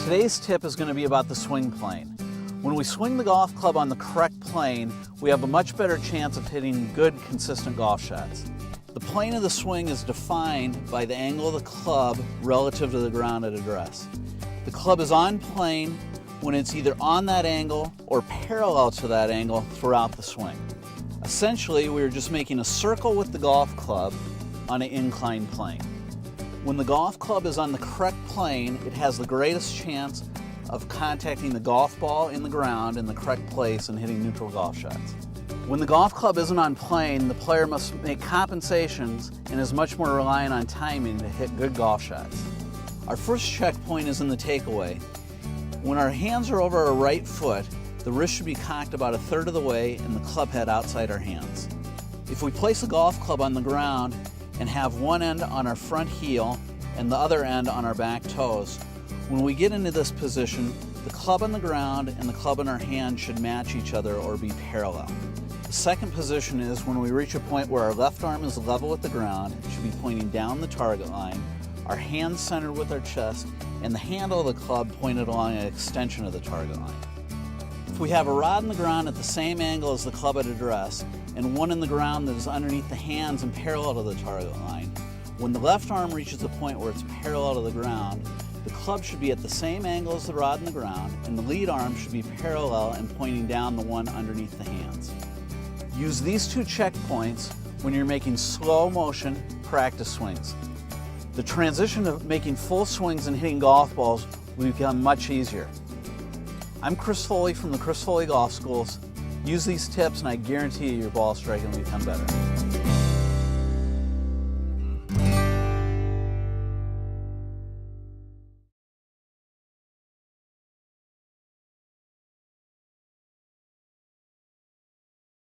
Today's tip is going to be about the swing plane. When we swing the golf club on the correct plane, we have a much better chance of hitting good, consistent golf shots. The plane of the swing is defined by the angle of the club relative to the ground at address. The club is on plane when it's either on that angle or parallel to that angle throughout the swing. Essentially, we are just making a circle with the golf club on an inclined plane. When the golf club is on the correct plane, it has the greatest chance of contacting the golf ball in the ground in the correct place and hitting neutral golf shots. When the golf club isn't on plane, the player must make compensations and is much more reliant on timing to hit good golf shots. Our first checkpoint is in the takeaway. When our hands are over our right foot, the wrist should be cocked about 1/3 of the way and the club head outside our hands. If we place a golf club on the ground and have one end on our front heel and the other end on our back toes, when we get into this position, the club on the ground and the club in our hand should match each other or be parallel. The second position is when we reach a point where our left arm is level with the ground, it should be pointing down the target line, our hands centered with our chest, and the handle of the club pointed along an extension of the target line. If we have a rod in the ground at the same angle as the club at address, and one in the ground that is underneath the hands and parallel to the target line, when the left arm reaches a point where it's parallel to the ground, the club should be at the same angle as the rod in the ground, and the lead arm should be parallel and pointing down the one underneath the hands. Use these two checkpoints when you're making slow motion practice swings. The transition to making full swings and hitting golf balls will become much easier. I'm Chris Foley from the Chris Foley Golf Schools. Use these tips and I guarantee you your ball striking will become better.